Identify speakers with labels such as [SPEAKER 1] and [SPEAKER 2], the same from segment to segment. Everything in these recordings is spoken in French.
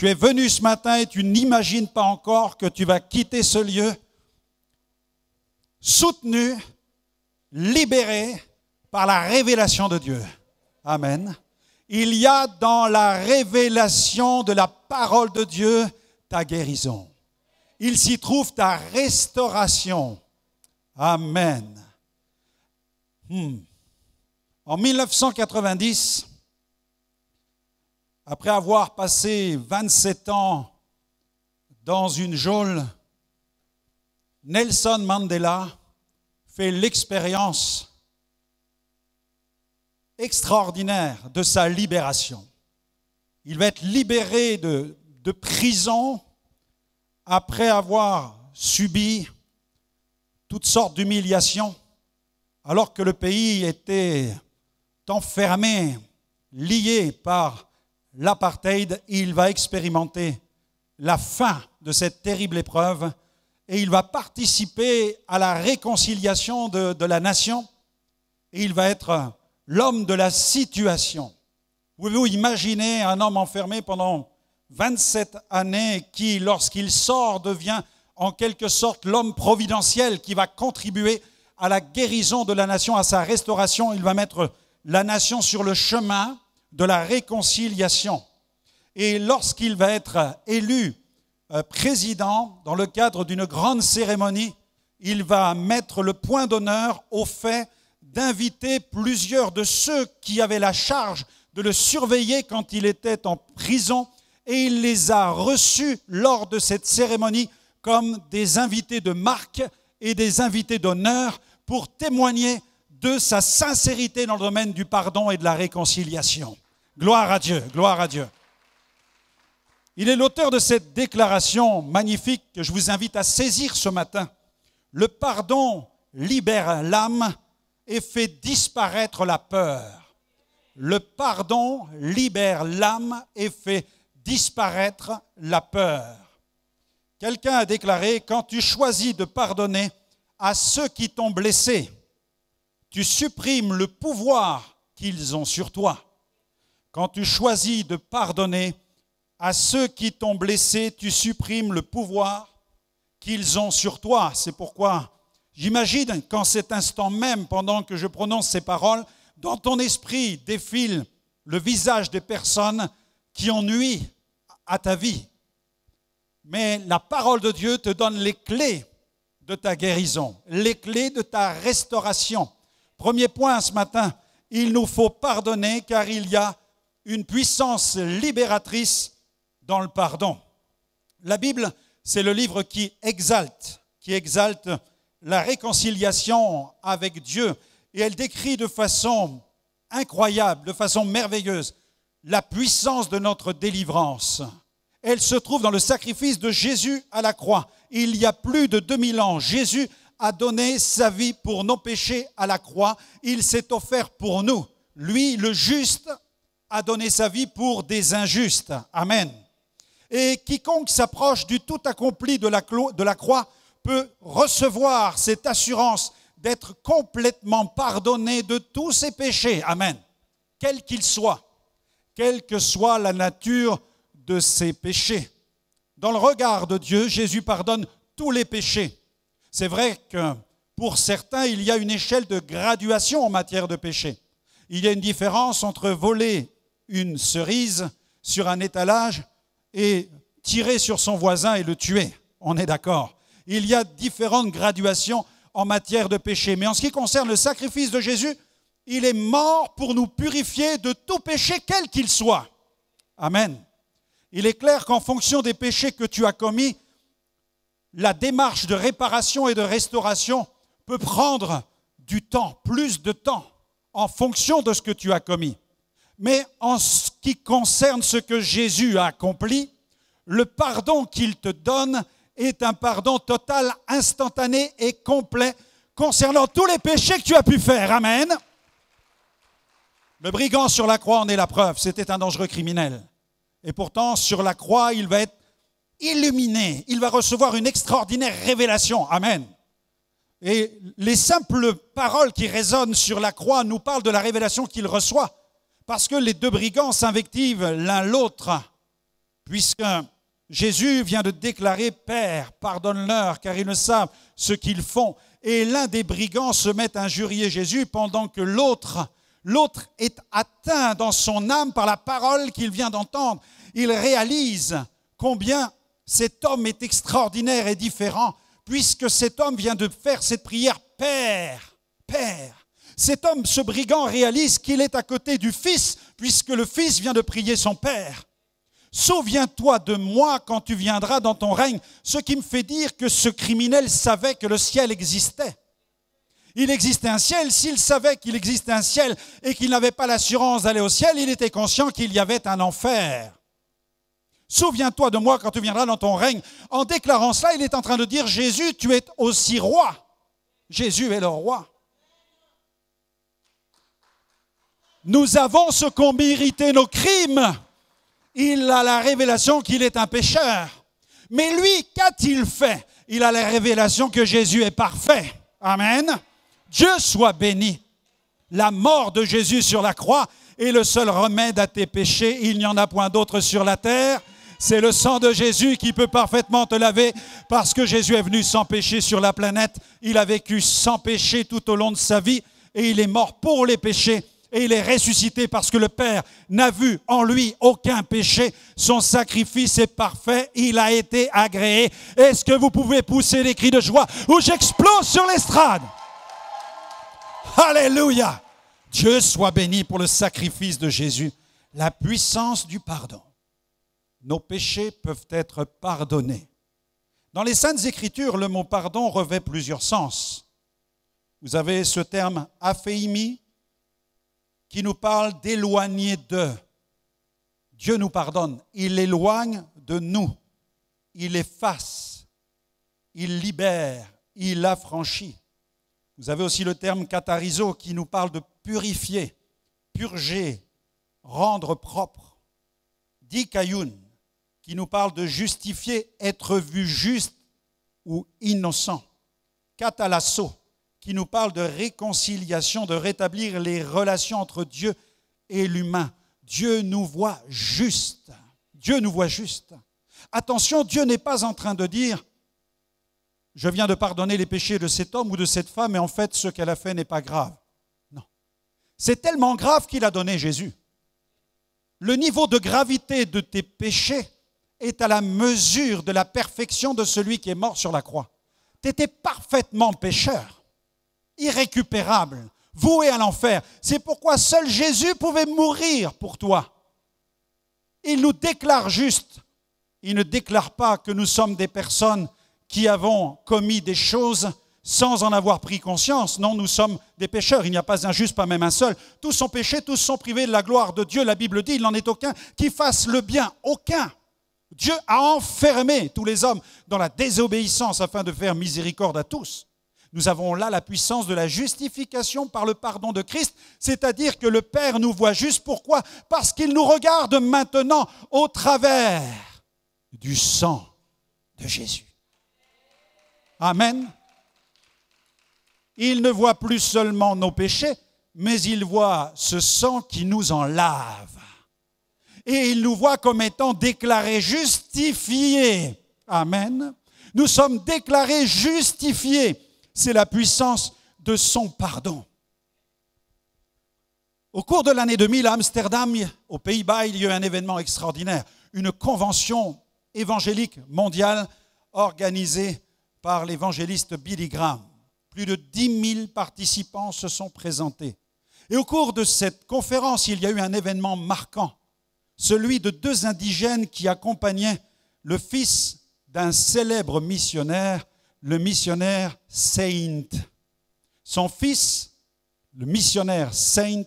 [SPEAKER 1] Tu es venu ce matin et tu n'imagines pas encore que tu vas quitter ce lieu soutenu, libéré par la révélation de Dieu. Amen. Il y a dans la révélation de la parole de Dieu ta guérison. Il s'y trouve ta restauration. Amen. En 1990, après avoir passé 27 ans dans une geôle, Nelson Mandela fait l'expérience extraordinaire de sa libération. Il va être libéré de prison après avoir subi toutes sortes d'humiliations, alors que le pays était enfermé, lié par l'apartheid. Il va expérimenter la fin de cette terrible épreuve et il va participer à la réconciliation de la nation et il va être l'homme de la situation. Pouvez-vous imaginer un homme enfermé pendant 27 années qui, lorsqu'il sort, devient en quelque sorte l'homme providentiel qui va contribuer à la guérison de la nation, à sa restauration. Il va mettre la nation sur le chemin de la réconciliation. Et lorsqu'il va être élu président, dans le cadre d'une grande cérémonie, il va mettre le point d'honneur au fait d'inviter plusieurs de ceux qui avaient la charge de le surveiller quand il était en prison, et il les a reçus lors de cette cérémonie comme des invités de marque et des invités d'honneur pour témoigner de sa sincérité dans le domaine du pardon et de la réconciliation. Gloire à Dieu, gloire à Dieu. Il est l'auteur de cette déclaration magnifique que je vous invite à saisir ce matin. Le pardon libère l'âme et fait disparaître la peur. Le pardon libère l'âme et fait disparaître la peur. Quelqu'un a déclaré, quand tu choisis de pardonner à ceux qui t'ont blessé, tu supprimes le pouvoir qu'ils ont sur toi. Quand tu choisis de pardonner à ceux qui t'ont blessé, tu supprimes le pouvoir qu'ils ont sur toi. C'est pourquoi j'imagine qu'en cet instant même, pendant que je prononce ces paroles, dans ton esprit défile le visage des personnes qui ont nui à ta vie. Mais la parole de Dieu te donne les clés de ta guérison, les clés de ta restauration. Premier point ce matin, il nous faut pardonner car il y a une puissance libératrice dans le pardon. La Bible, c'est le livre qui exalte la réconciliation avec Dieu. Et elle décrit de façon incroyable, de façon merveilleuse, la puissance de notre délivrance. Elle se trouve dans le sacrifice de Jésus à la croix. Il y a plus de 2000 ans, Jésus a donné sa vie pour nos péchés à la croix. Il s'est offert pour nous. Lui, le juste, a donné sa vie pour des injustes. Amen. Et quiconque s'approche du tout accompli de la croix peut recevoir cette assurance d'être complètement pardonné de tous ses péchés. Amen. Quel qu'il soit, quelle que soit la nature de ses péchés. Dans le regard de Dieu, Jésus pardonne tous les péchés. C'est vrai que pour certains, il y a une échelle de graduation en matière de péché. Il y a une différence entre voler une cerise sur un étalage et tirer sur son voisin et le tuer. On est d'accord. Il y a différentes graduations en matière de péché. Mais en ce qui concerne le sacrifice de Jésus, il est mort pour nous purifier de tout péché, quel qu'il soit. Amen. Il est clair qu'en fonction des péchés que tu as commis, la démarche de réparation et de restauration peut prendre du temps, plus de temps, en fonction de ce que tu as commis. Mais en ce qui concerne ce que Jésus a accompli, le pardon qu'il te donne est un pardon total, instantané et complet concernant tous les péchés que tu as pu faire. Amen. Le brigand sur la croix en est la preuve. C'était un dangereux criminel. Et pourtant, sur la croix, il va être illuminé. Il va recevoir une extraordinaire révélation. Amen. Et les simples paroles qui résonnent sur la croix nous parlent de la révélation qu'il reçoit. Parce que les deux brigands s'invectivent l'un l'autre. puisque Jésus vient de déclarer « Père, pardonne-leur, car ils ne savent ce qu'ils font ». Et l'un des brigands se met à injurier Jésus pendant que l'autre est atteint dans son âme par la parole qu'il vient d'entendre. Il réalise combien cet homme est extraordinaire et différent, puisque cet homme vient de faire cette prière « Père, Père ». Cet homme, ce brigand, réalise qu'il est à côté du Fils, puisque le Fils vient de prier son Père. Souviens-toi de moi quand tu viendras dans ton règne, ce qui me fait dire que ce criminel savait que le ciel existait. Il existait un ciel, s'il savait qu'il existait un ciel et qu'il n'avait pas l'assurance d'aller au ciel, il était conscient qu'il y avait un enfer. Souviens-toi de moi quand tu viendras dans ton règne. En déclarant cela, il est en train de dire, Jésus, tu es aussi roi. Jésus est le roi. Nous avons ce qu'ont mérité nos crimes. Il a la révélation qu'il est un pécheur. Mais lui, qu'a-t-il fait? Il a la révélation que Jésus est parfait. Amen. Dieu soit béni. La mort de Jésus sur la croix est le seul remède à tes péchés. Il n'y en a point d'autre sur la terre. C'est le sang de Jésus qui peut parfaitement te laver parce que Jésus est venu sans péché sur la planète. Il a vécu sans péché tout au long de sa vie et il est mort pour les péchés. Et il est ressuscité parce que le Père n'a vu en lui aucun péché. Son sacrifice est parfait, il a été agréé. Est-ce que vous pouvez pousser des cris de joie ou j'explose sur l'estrade? Alléluia! Dieu soit béni pour le sacrifice de Jésus. La puissance du pardon. Nos péchés peuvent être pardonnés. Dans les Saintes Écritures, le mot pardon revêt plusieurs sens. Vous avez ce terme aphéimi, qui nous parle d'éloigner de. Dieu nous pardonne. Il éloigne de nous. Il efface. Il libère. Il affranchit. Vous avez aussi le terme katharizo qui nous parle de purifier, purger, rendre propre. Dikaioun qui nous parle de justifier, être vu juste ou innocent. Katalasso qui nous parle de réconciliation, de rétablir les relations entre Dieu et l'humain. Dieu nous voit juste. Dieu nous voit juste. Attention, Dieu n'est pas en train de dire « Je viens de pardonner les péchés de cet homme ou de cette femme, et en fait, ce qu'elle a fait n'est pas grave. » Non. C'est tellement grave qu'il a donné Jésus. Le niveau de gravité de tes péchés est à la mesure de la perfection de celui qui est mort sur la croix. Tu étais parfaitement pécheur. Irrécupérable, voué à l'enfer. C'est pourquoi seul Jésus pouvait mourir pour toi. Il nous déclare juste. Il ne déclare pas que nous sommes des personnes qui avons commis des choses sans en avoir pris conscience. Non, nous sommes des pécheurs. Il n'y a pas un juste, pas même un seul. Tous sont péchés, tous sont privés de la gloire de Dieu. La Bible dit, il n'en est aucun qui fasse le bien. Aucun. Dieu a enfermé tous les hommes dans la désobéissance afin de faire miséricorde à tous. Nous avons là la puissance de la justification par le pardon de Christ, c'est-à-dire que le Père nous voit juste. Pourquoi? Parce qu'il nous regarde maintenant au travers du sang de Jésus. Amen. Il ne voit plus seulement nos péchés, mais il voit ce sang qui nous en lave. Et il nous voit comme étant déclarés justifiés. Amen. Nous sommes déclarés justifiés. C'est la puissance de son pardon. Au cours de l'année 2000, à Amsterdam, aux Pays-Bas, il y a eu un événement extraordinaire, une convention évangélique mondiale organisée par l'évangéliste Billy Graham. Plus de 10 000 participants se sont présentés. Et au cours de cette conférence, il y a eu un événement marquant, celui de 2 indigènes qui accompagnaient le fils d'un célèbre missionnaire, le missionnaire Saint. Son fils, le missionnaire Saint,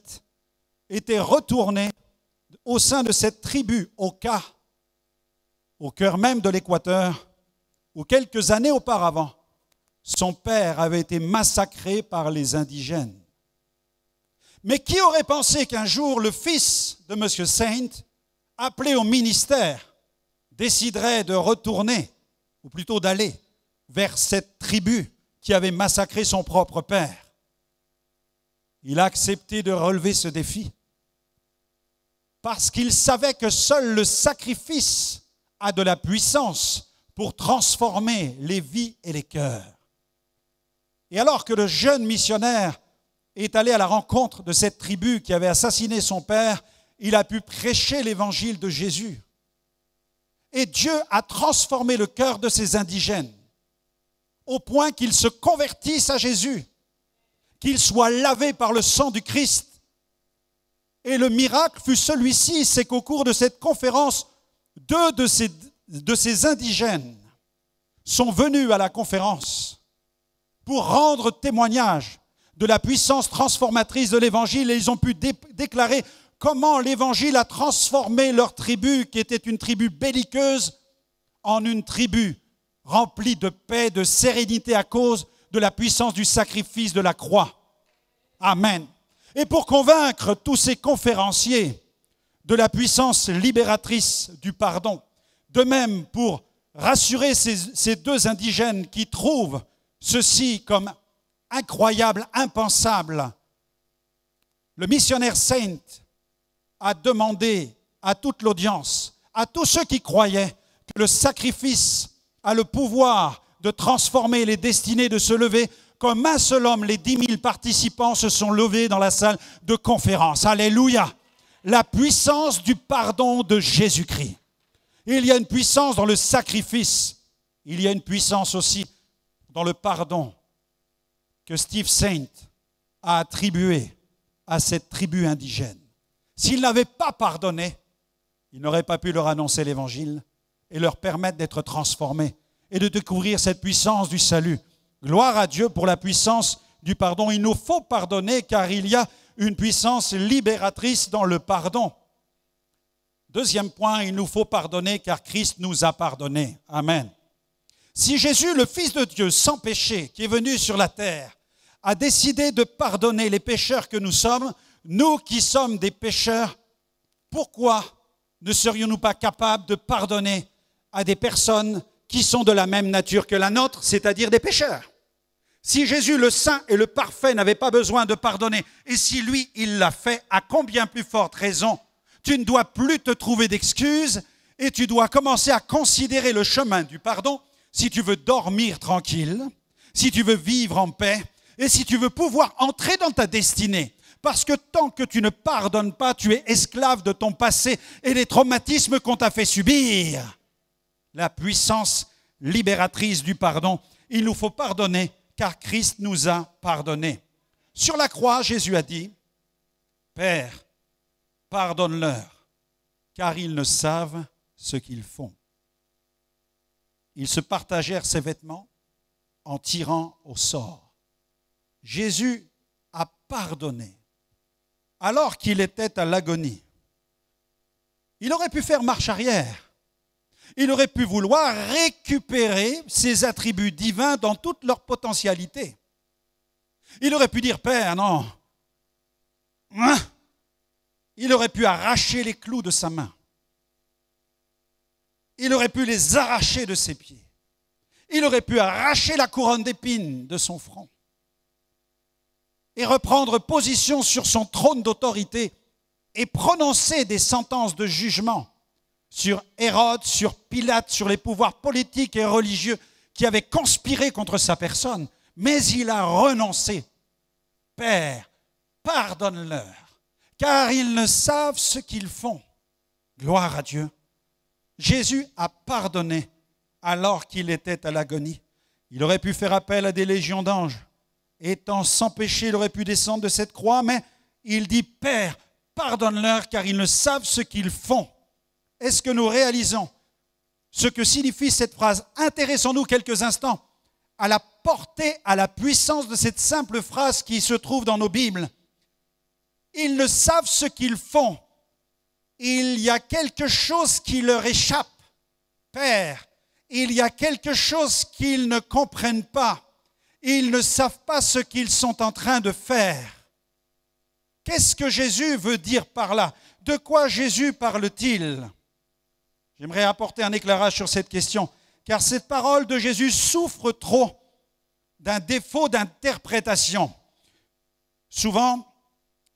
[SPEAKER 1] était retourné au sein de cette tribu, Oka, au cœur même de l'Équateur, où quelques années auparavant, son père avait été massacré par les indigènes. Mais qui aurait pensé qu'un jour, le fils de M. Saint, appelé au ministère, déciderait de retourner, ou plutôt d'aller, vers cette tribu qui avait massacré son propre père. Il a accepté de relever ce défi parce qu'il savait que seul le sacrifice a de la puissance pour transformer les vies et les cœurs. Et alors que le jeune missionnaire est allé à la rencontre de cette tribu qui avait assassiné son père, il a pu prêcher l'évangile de Jésus. Et Dieu a transformé le cœur de ces indigènes au point qu'ils se convertissent à Jésus, qu'ils soient lavés par le sang du Christ. Et le miracle fut celui-ci, c'est qu'au cours de cette conférence, deux de ces indigènes sont venus à la conférence pour rendre témoignage de la puissance transformatrice de l'Évangile, et ils ont pu déclarer comment l'Évangile a transformé leur tribu, qui était une tribu belliqueuse, en une tribu remplie de paix, de sérénité à cause de la puissance du sacrifice de la croix. Amen. Et pour convaincre tous ces conférenciers de la puissance libératrice du pardon, de même pour rassurer ces deux indigènes qui trouvent ceci comme incroyable, impensable, le missionnaire Saint a demandé à toute l'audience, à tous ceux qui croyaient que le sacrifice a le pouvoir de transformer les destinées, de se lever, comme un seul homme, les 10 000 participants se sont levés dans la salle de conférence. Alléluia! La puissance du pardon de Jésus-Christ. Il y a une puissance dans le sacrifice. Il y a une puissance aussi dans le pardon que Steve Saint a attribué à cette tribu indigène. S'il n'avait pas pardonné, il n'aurait pas pu leur annoncer l'Évangile et leur permettre d'être transformés et de découvrir cette puissance du salut. Gloire à Dieu pour la puissance du pardon. Il nous faut pardonner car il y a une puissance libératrice dans le pardon. Deuxième point, il nous faut pardonner car Christ nous a pardonné. Amen. Si Jésus, le Fils de Dieu, sans péché, qui est venu sur la terre, a décidé de pardonner les pécheurs que nous sommes, nous qui sommes des pécheurs, pourquoi ne serions-nous pas capables de pardonner à des personnes qui sont de la même nature que la nôtre, c'est-à-dire des pécheurs? Si Jésus, le saint et le parfait, n'avait pas besoin de pardonner, et si lui, il l'a fait, à combien plus forte raison, tu ne dois plus te trouver d'excuses et tu dois commencer à considérer le chemin du pardon si tu veux dormir tranquille, si tu veux vivre en paix et si tu veux pouvoir entrer dans ta destinée. Parce que tant que tu ne pardonnes pas, tu es esclave de ton passé et des traumatismes qu'on t'a fait subir. La puissance libératrice du pardon, il nous faut pardonner car Christ nous a pardonné. Sur la croix, Jésus a dit, « Père, pardonne-leur, car ils ne savent ce qu'ils font. » Ils se partagèrent ses vêtements en tirant au sort. Jésus a pardonné alors qu'il était à l'agonie. Il aurait pu faire marche arrière. Il aurait pu vouloir récupérer ses attributs divins dans toute leur potentialité. Il aurait pu dire, Père, non. Il aurait pu arracher les clous de sa main. Il aurait pu les arracher de ses pieds. Il aurait pu arracher la couronne d'épines de son front et reprendre position sur son trône d'autorité et prononcer des sentences de jugement sur Hérode, sur Pilate, sur les pouvoirs politiques et religieux qui avaient conspiré contre sa personne. Mais il a renoncé. Père, pardonne-leur, car ils ne savent ce qu'ils font. Gloire à Dieu. Jésus a pardonné alors qu'il était à l'agonie. Il aurait pu faire appel à des légions d'anges. Étant sans péché, il aurait pu descendre de cette croix, mais il dit, Père, pardonne-leur car ils ne savent ce qu'ils font. Est-ce que nous réalisons ce que signifie cette phrase? Intéressons-nous quelques instants à la portée, à la puissance de cette simple phrase qui se trouve dans nos Bibles. Ils ne savent ce qu'ils font. Il y a quelque chose qui leur échappe. Père, il y a quelque chose qu'ils ne comprennent pas. Ils ne savent pas ce qu'ils sont en train de faire. Qu'est-ce que Jésus veut dire par là? De quoi Jésus parle-t-il? J'aimerais apporter un éclairage sur cette question, car cette parole de Jésus souffre trop d'un défaut d'interprétation. Souvent,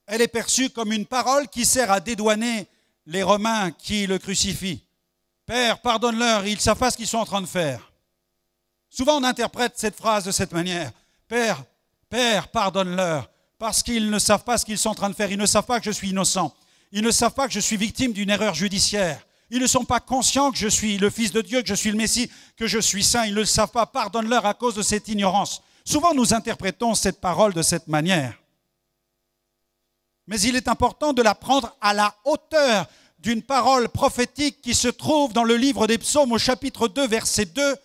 [SPEAKER 1] elle est perçue comme une parole qui sert à dédouaner les Romains qui le crucifient. Père, pardonne-leur, ils ne savent pas ce qu'ils sont en train de faire. Souvent, on interprète cette phrase de cette manière. Père, pardonne-leur, parce qu'ils ne savent pas ce qu'ils sont en train de faire. Ils ne savent pas que je suis innocent. Ils ne savent pas que je suis victime d'une erreur judiciaire. Ils ne sont pas conscients que je suis le Fils de Dieu, que je suis le Messie, que je suis saint. Ils ne le savent pas. Pardonne-leur à cause de cette ignorance. Souvent, nous interprétons cette parole de cette manière. Mais il est important de la prendre à la hauteur d'une parole prophétique qui se trouve dans le livre des Psaumes au chapitre 2, verset 2,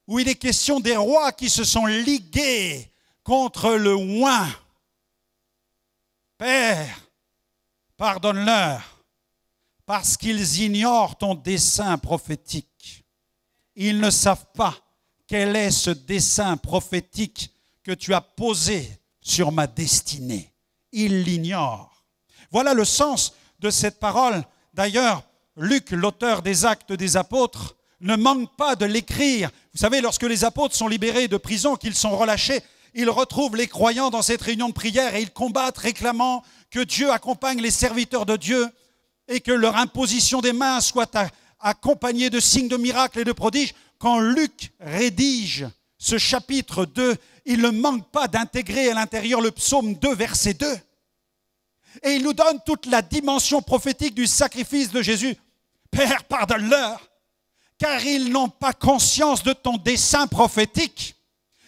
[SPEAKER 1] où il est question des rois qui se sont ligués contre le oint. Père, pardonne-leur, parce qu'ils ignorent ton dessein prophétique. Ils ne savent pas quel est ce dessein prophétique que tu as posé sur ma destinée. Ils l'ignorent. Voilà le sens de cette parole. D'ailleurs, Luc, l'auteur des Actes des Apôtres, ne manque pas de l'écrire. Vous savez, lorsque les apôtres sont libérés de prison, qu'ils sont relâchés, ils retrouvent les croyants dans cette réunion de prière et ils combattent, réclamant que Dieu accompagne les serviteurs de Dieu et que leur imposition des mains soit accompagnée de signes de miracles et de prodiges. Quand Luc rédige ce chapitre 2, il ne manque pas d'intégrer à l'intérieur le psaume 2, verset 2. Et il nous donne toute la dimension prophétique du sacrifice de Jésus. Père, pardonne-leur, car ils n'ont pas conscience de ton dessein prophétique.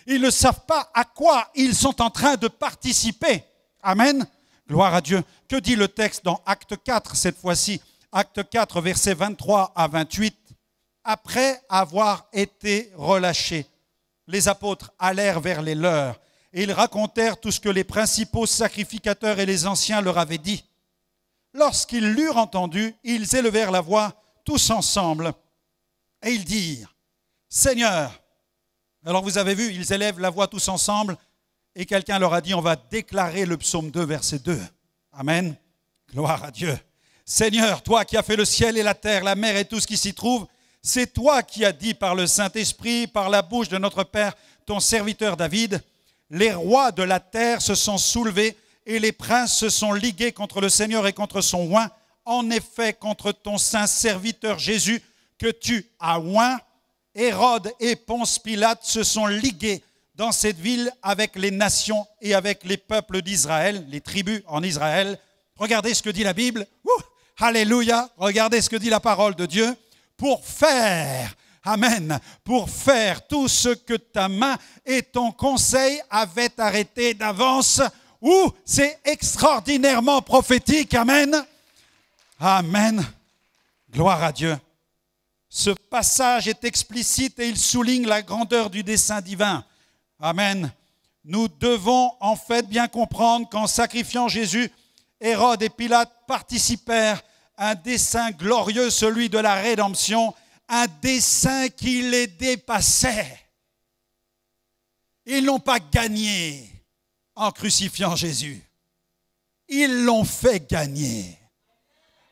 [SPEAKER 1] Ils ne savent pas à quoi ils sont en train de participer. Amen. Gloire à Dieu. Que dit le texte dans Acte 4 cette fois-ci? Acte 4, versets 23 à 28. Après avoir été relâchés, les apôtres allèrent vers les leurs et ils racontèrent tout ce que les principaux sacrificateurs et les anciens leur avaient dit. Lorsqu'ils l'eurent entendu, ils élevèrent la voix tous ensemble et ils dirent, Seigneur, alors vous avez vu, ils élèvent la voix tous ensemble et quelqu'un leur a dit, on va déclarer le psaume 2, verset 2. Amen. Gloire à Dieu. Seigneur, toi qui as fait le ciel et la terre, la mer et tout ce qui s'y trouve, c'est toi qui as dit par le Saint-Esprit, par la bouche de notre Père, ton serviteur David, les rois de la terre se sont soulevés et les princes se sont ligués contre le Seigneur et contre son oint. En effet, contre ton saint serviteur Jésus que tu as oint, Hérode et Ponce Pilate se sont ligués dans cette ville avec les nations et avec les peuples d'Israël, les tribus en Israël. Regardez ce que dit la Bible. Alléluia. Regardez ce que dit la parole de Dieu. Pour faire, amen, pour faire tout ce que ta main et ton conseil avaient arrêté d'avance. C'est extraordinairement prophétique. Amen. Amen. Gloire à Dieu. Ce passage est explicite et il souligne la grandeur du dessein divin. Amen. Nous devons en fait bien comprendre qu'en sacrifiant Jésus, Hérode et Pilate participèrent à un dessein glorieux, celui de la rédemption, un dessein qui les dépassait. Ils n'ont pas gagné en crucifiant Jésus. Ils l'ont fait gagner.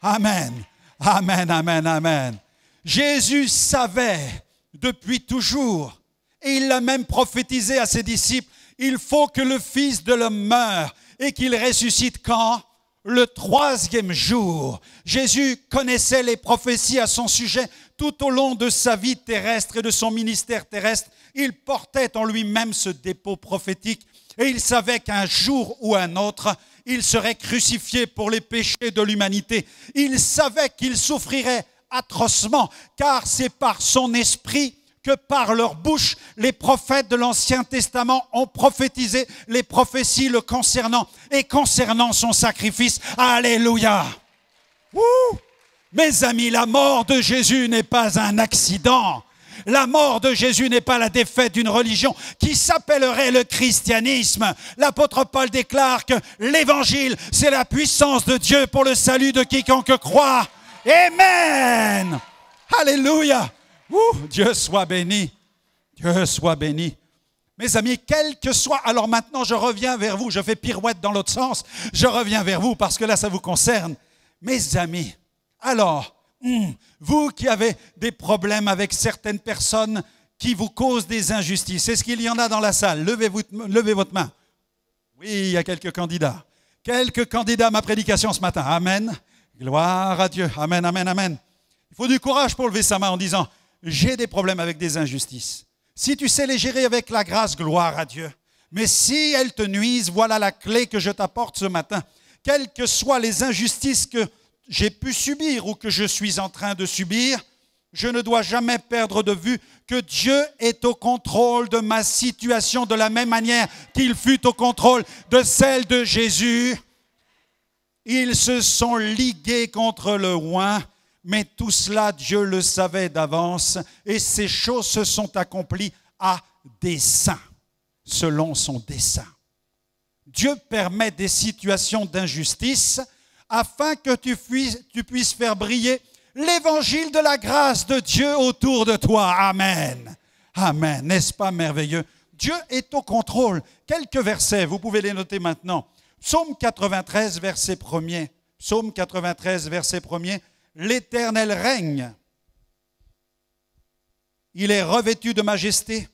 [SPEAKER 1] Amen. Amen, amen, amen. Jésus savait depuis toujours, et il l'a même prophétisé à ses disciples, il faut que le Fils de l'homme meure et qu'il ressuscite quand? Le 3e jour. Jésus connaissait les prophéties à son sujet tout au long de sa vie terrestre et de son ministère terrestre. Il portait en lui-même ce dépôt prophétique et il savait qu'un jour ou un autre, il serait crucifié pour les péchés de l'humanité. Il savait qu'il souffrirait atrocement, car c'est par son esprit que par leur bouche, les prophètes de l'Ancien Testament ont prophétisé les prophéties le concernant et concernant son sacrifice. Alléluia! Mes amis, la mort de Jésus n'est pas un accident. La mort de Jésus n'est pas la défaite d'une religion qui s'appellerait le christianisme. L'apôtre Paul déclare que l'évangile, c'est la puissance de Dieu pour le salut de quiconque croit. Amen! Alléluia! Dieu soit béni. Dieu soit béni. Mes amis, quel que soit... Alors maintenant, je reviens vers vous. Je fais pirouette dans l'autre sens. Je reviens vers vous parce que là, ça vous concerne. Mes amis, alors, vous qui avez des problèmes avec certaines personnes qui vous causent des injustices, est-ce qu'il y en a dans la salle? Levez votre main. Oui, il y a quelques candidats. Quelques candidats à ma prédication ce matin. Amen. Gloire à Dieu. Amen, amen, amen. Il faut du courage pour lever sa main en disant, j'ai des problèmes avec des injustices. Si tu sais les gérer avec la grâce, gloire à Dieu. Mais si elles te nuisent, voilà la clé que je t'apporte ce matin. Quelles que soient les injustices que j'ai pu subir ou que je suis en train de subir, je ne dois jamais perdre de vue que Dieu est au contrôle de ma situation de la même manière qu'il fut au contrôle de celle de Jésus. Ils se sont ligués contre le oint, mais tout cela, Dieu le savait d'avance, et ces choses se sont accomplies à dessein, selon son dessein. Dieu permet des situations d'injustice afin que tu puisses faire briller l'évangile de la grâce de Dieu autour de toi. Amen. Amen. N'est-ce pas merveilleux? Dieu est au contrôle. Quelques versets, vous pouvez les noter maintenant. Psaume 93, verset 1er. Psaume 93, verset 1er. L'Éternel règne. Il est revêtu de majesté.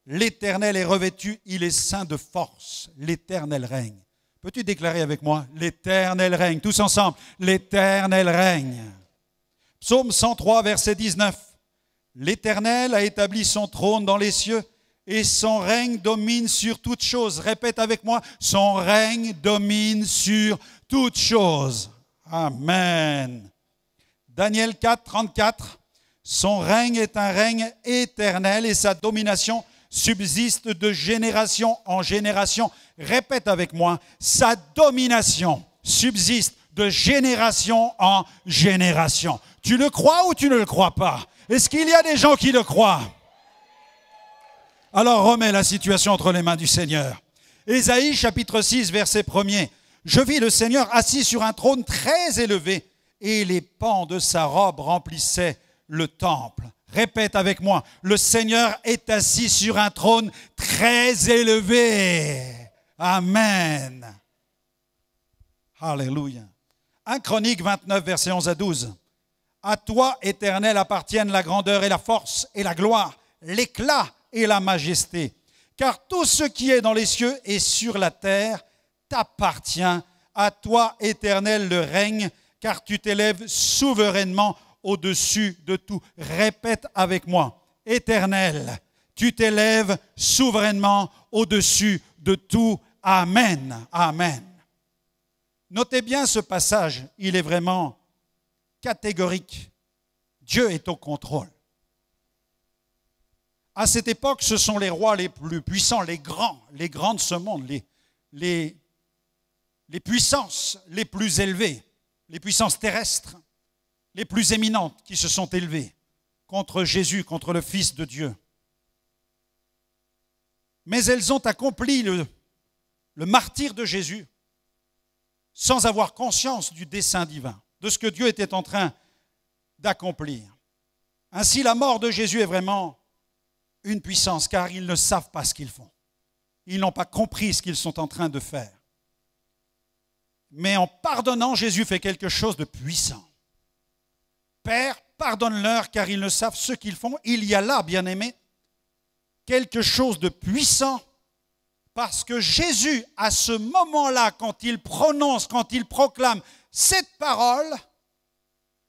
[SPEAKER 1] L'Éternel est revêtu, il est saint de force. L'Éternel règne. Peux-tu déclarer avec moi? L'Éternel règne. Tous ensemble. L'Éternel règne. Psaume 103, verset 19. L'Éternel a établi son trône dans les cieux et son règne domine sur toutes choses. Répète avec moi. Son règne domine sur toutes choses. Amen. Daniel 4, 34. Son règne est un règne éternel et sa domination subsiste de génération en génération. Répète avec moi, sa domination subsiste de génération en génération. Tu le crois ou tu ne le crois pas? Est-ce qu'il y a des gens qui le croient? Alors remets la situation entre les mains du Seigneur. Ésaïe chapitre 6, verset 1er. Je vis le Seigneur assis sur un trône très élevé et les pans de sa robe remplissaient le temple. Répète avec moi, le Seigneur est assis sur un trône très élevé. Amen. Alléluia. 1 Chronique 29, versets 11 à 12. À toi, Éternel, appartiennent la grandeur et la force et la gloire, l'éclat et la majesté. Car tout ce qui est dans les cieux et sur la terre t'appartient. À toi, Éternel, le règne, car tu t'élèves souverainement au-dessus de tout. Répète avec moi. Éternel, tu t'élèves souverainement au-dessus de tout. Amen. Amen. Notez bien ce passage, il est vraiment catégorique. Dieu est au contrôle. À cette époque, ce sont les rois les plus puissants, les grands de ce monde, les puissances les plus élevées, les puissances terrestres, les plus éminentes qui se sont élevées contre Jésus, contre le Fils de Dieu. Mais elles ont accompli le martyre de Jésus sans avoir conscience du dessein divin, de ce que Dieu était en train d'accomplir. Ainsi, la mort de Jésus est vraiment une puissance, car ils ne savent pas ce qu'ils font. Ils n'ont pas compris ce qu'ils sont en train de faire. Mais en pardonnant, Jésus fait quelque chose de puissant. Père, pardonne-leur, car ils ne savent ce qu'ils font. Il y a là, bien-aimés, quelque chose de puissant, parce que Jésus, à ce moment-là, quand il prononce, quand il proclame cette parole,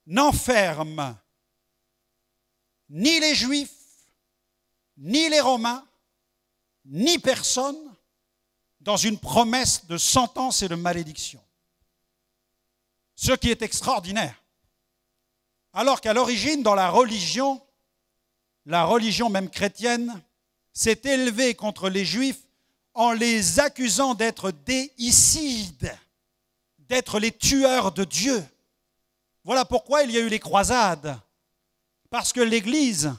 [SPEAKER 1] n'enferme ni les Juifs, ni les Romains, ni personne dans une promesse de sentence et de malédiction. Ce qui est extraordinaire. Alors qu'à l'origine, dans la religion même chrétienne, s'est élevée contre les Juifs en les accusant d'être déicides, d'être les tueurs de Dieu. Voilà pourquoi il y a eu les croisades. Parce que l'Église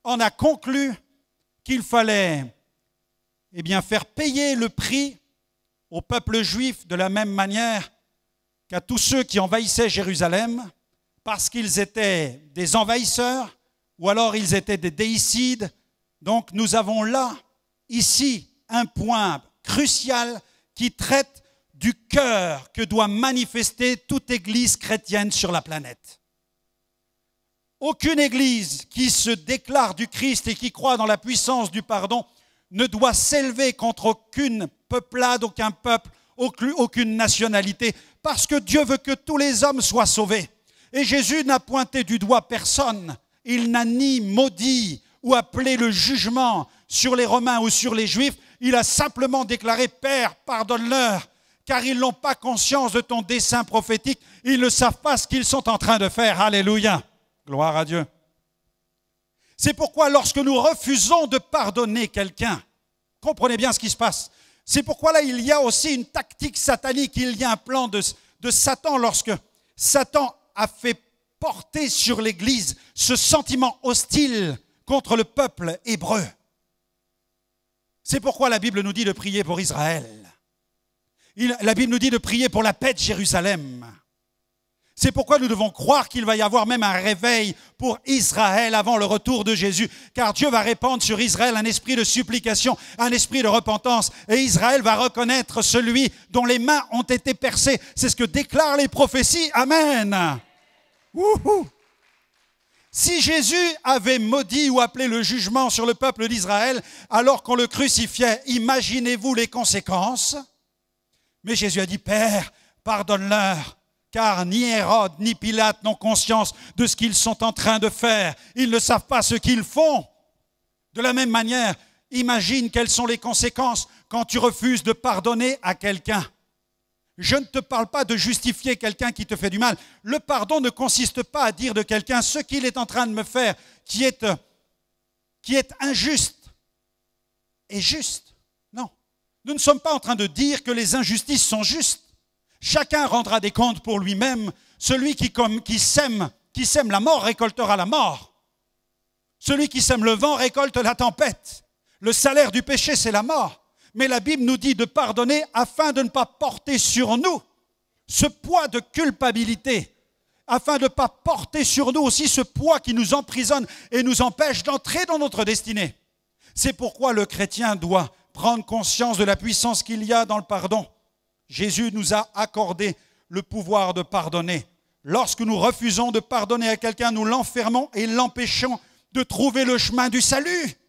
[SPEAKER 1] en a conclu qu'il fallait faire payer le prix au peuple juif de la même manière qu'à tous ceux qui envahissaient Jérusalem, parce qu'ils étaient des envahisseurs ou alors ils étaient des déicides. Donc nous avons là, ici, un point crucial qui traite du cœur que doit manifester toute église chrétienne sur la planète. Aucune église qui se déclare du Christ et qui croit dans la puissance du pardon ne doit s'élever contre aucune peuplade, aucun peuple, aucune nationalité, parce que Dieu veut que tous les hommes soient sauvés. Et Jésus n'a pointé du doigt personne. Il n'a ni maudit ou appelé le jugement sur les Romains ou sur les Juifs. Il a simplement déclaré, Père, pardonne-leur, car ils n'ont pas conscience de ton dessein prophétique. Ils ne savent pas ce qu'ils sont en train de faire. Alléluia. Gloire à Dieu. C'est pourquoi lorsque nous refusons de pardonner quelqu'un, comprenez bien ce qui se passe. C'est pourquoi là, il y a aussi une tactique satanique, il y a un plan de Satan lorsque Satan a fait porter sur l'Église ce sentiment hostile contre le peuple hébreu. C'est pourquoi la Bible nous dit de prier pour Israël. La Bible nous dit de prier pour la paix de Jérusalem. C'est pourquoi nous devons croire qu'il va y avoir même un réveil pour Israël avant le retour de Jésus. Car Dieu va répandre sur Israël un esprit de supplication, un esprit de repentance. Et Israël va reconnaître celui dont les mains ont été percées. C'est ce que déclarent les prophéties. Amen. Wouhou. Si Jésus avait maudit ou appelé le jugement sur le peuple d'Israël alors qu'on le crucifiait, imaginez-vous les conséquences. Mais Jésus a dit, Père, pardonne-leur. Car ni Hérode ni Pilate n'ont conscience de ce qu'ils sont en train de faire. Ils ne savent pas ce qu'ils font. De la même manière, imagine quelles sont les conséquences quand tu refuses de pardonner à quelqu'un. Je ne te parle pas de justifier quelqu'un qui te fait du mal. Le pardon ne consiste pas à dire de quelqu'un ce qu'il est en train de me faire, qui est injuste et juste. Non, nous ne sommes pas en train de dire que les injustices sont justes. Chacun rendra des comptes pour lui-même. Celui qui sème la mort récoltera la mort. Celui qui sème le vent récolte la tempête. Le salaire du péché, c'est la mort. Mais la Bible nous dit de pardonner afin de ne pas porter sur nous ce poids de culpabilité, afin de ne pas porter sur nous aussi ce poids qui nous emprisonne et nous empêche d'entrer dans notre destinée. C'est pourquoi le chrétien doit prendre conscience de la puissance qu'il y a dans le pardon. Jésus nous a accordé le pouvoir de pardonner. Lorsque nous refusons de pardonner à quelqu'un, nous l'enfermons et l'empêchons de trouver le chemin du salut.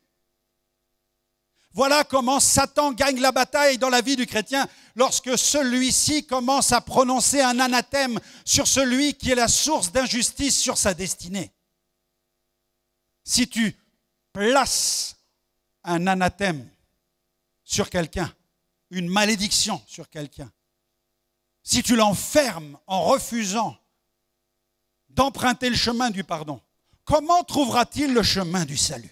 [SPEAKER 1] Voilà comment Satan gagne la bataille dans la vie du chrétien lorsque celui-ci commence à prononcer un anathème sur celui qui est la source d'injustice sur sa destinée. Si tu places un anathème sur quelqu'un, une malédiction sur quelqu'un, si tu l'enfermes en refusant d'emprunter le chemin du pardon, comment trouvera-t-il le chemin du salut?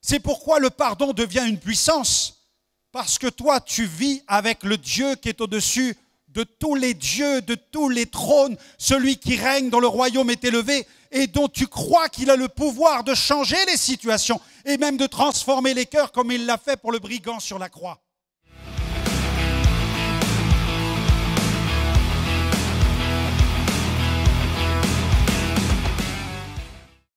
[SPEAKER 1] C'est pourquoi le pardon devient une puissance, parce que toi, tu vis avec le Dieu qui est au-dessus de tous les dieux, de tous les trônes, celui qui règne dont le royaume est élevé et dont tu crois qu'il a le pouvoir de changer les situations et même de transformer les cœurs comme il l'a fait pour le brigand sur la croix.